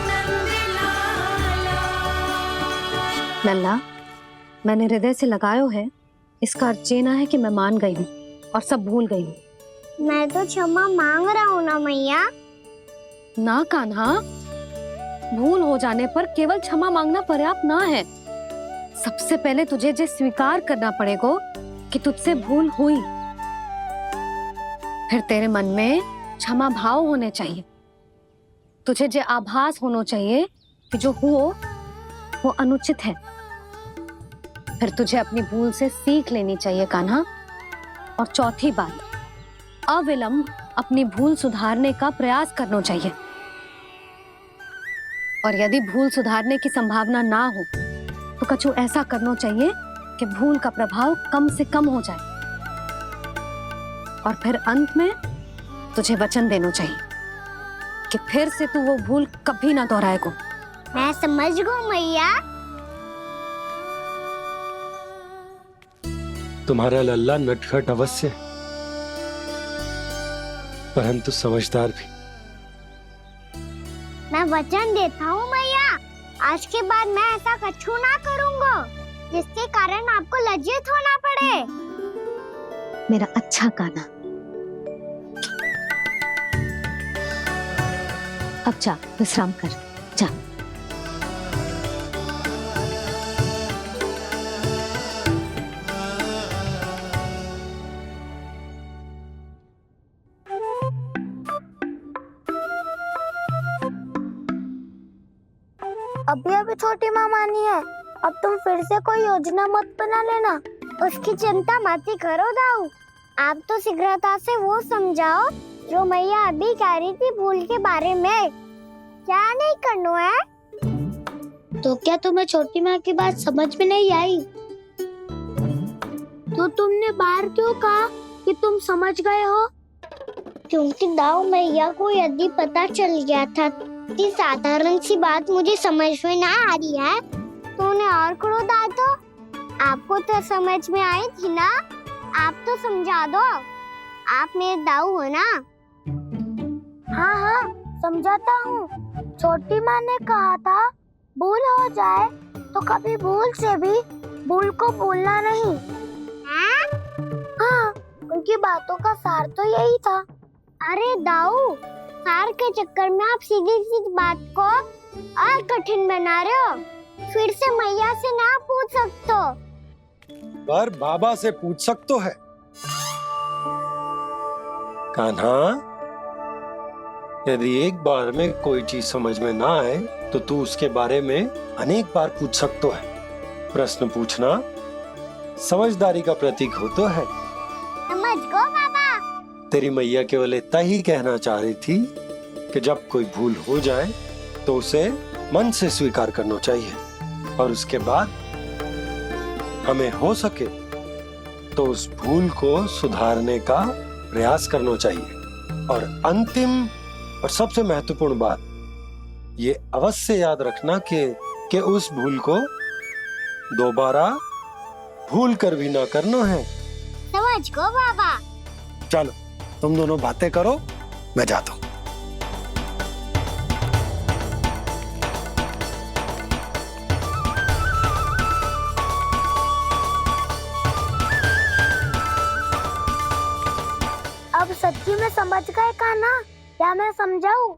नंद लाला। लल्ला, मैंने हृदय से लगायो है, इसका अर्थ ये ना है कि मैं मान गई हूँ और सब भूल गई हूँ। मैं तो क्षमा मांग रहा हूँ ना मैया। ना कान्हा, भूल हो जाने पर केवल क्षमा मांगना पर्याप्त ना है। सबसे पहले तुझे जे स्वीकार करना पड़ेगा कि तुझसे भूल हुई। फिर तेरे मन में क्षमा भाव होने चाहिए। तुझे जे आभास होना चाहिए कि जो हुआ वो अनुचित है। फिर तुझे अपनी भूल से सीख लेनी चाहिए कान्हा। और चौथी बात, अविलंब अपनी भूल सुधारने का प्रयास करना चाहिए। और यदि भूल सुधारने की संभावना ना हो तो कछु ऐसा करना चाहिए कि भूल का प्रभाव कम से कम हो जाए। और फिर अंत में तुझे वचन देना चाहिए कि फिर से तू वो भूल कभी ना दोहराएगा। मैं समझ गई मैया। तुम्हारा लल्ला नटखट अवश्य, परंतु समझदार भी। मैं वचन देता हूँ मैया, आज के बाद मैं ऐसा कछु ना करूँगा जिसके कारण आपको लज्जित होना पड़े। मेरा अच्छा कान्हा, अब जा विश्राम कर, जा। अभी अभी छोटी माँ मानी है, अब तुम फिर से कोई योजना मत बना लेना। उसकी चिंता मत ही करो दाऊ। आप तो शीघ्रता से वो समझाओ जो मैया अभी कह रही थी भूल के बारे में। क्या नहीं करना है? तो क्या तुम्हें छोटी माँ की बात समझ में नहीं आई? तो तुमने बाहर क्यों कहा कि तुम समझ गए हो? क्योंकि दाऊ मैया को यदि पता चल गया था कि साधारण सी बात मुझे समझ में ना आ रही है तो उन्हें और क्रोध आया। तो आपको तो समझ में आई थी ना, आप तो समझा दो। आप मेरे दाऊ हो ना। हाँ हाँ समझाता हूँ। छोटी माँ ने कहा था भूल हो जाए तो कभी भूल से भी भूल को भूलना नहीं। हाँ, उनकी बातों का सार तो यही था। अरे दाऊ, सार के चक्कर में आप सीधी सीधी बात को और कठिन बना रहे हो। फिर से मैया से ना पूछ सकते हो पर बाबा से पूछ सकते है। कान्हा, यदि एक बार में कोई चीज समझ में ना आए तो तू उसके बारे में अनेक बार पूछ सकते है। प्रश्न पूछना समझदारी का प्रतीक होता है। समझ गो बाबा। तेरी मैया केवल इतना ही कहना चाह रही थी कि जब कोई भूल हो जाए तो उसे मन से स्वीकार करना चाहिए और उसके बाद हमें हो सके तो उस भूल को सुधारने का प्रयास करना चाहिए। और अंतिम और सबसे महत्वपूर्ण बात ये अवश्य याद रखना कि उस भूल को दोबारा भूल कर भी ना करना है। समझ गो बाबा। चलो तुम दोनों बातें करो, मैं जाता हूँ। अब सच्ची में समझ गए कान्हा? क्या मैं समझाऊं?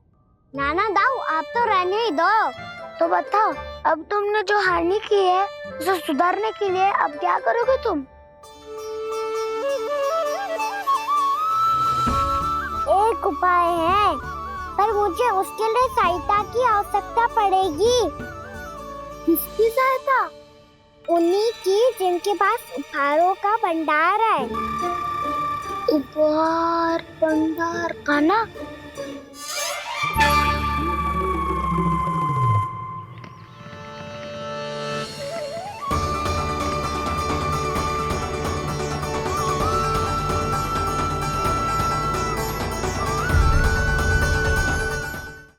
नाना दाऊ, आप तो रहने ही दो। तो बताओ, अब तुमने जो हानि की है उसे सुधारने के लिए अब क्या करोगे तुम? एक उपाय है, पर मुझे उसके लिए सहायता की आवश्यकता पड़ेगी। किसकी सहायता? उन्हीं की जिनके पास उपहारों का भंडार है। उपहार भंडार? कान्हा,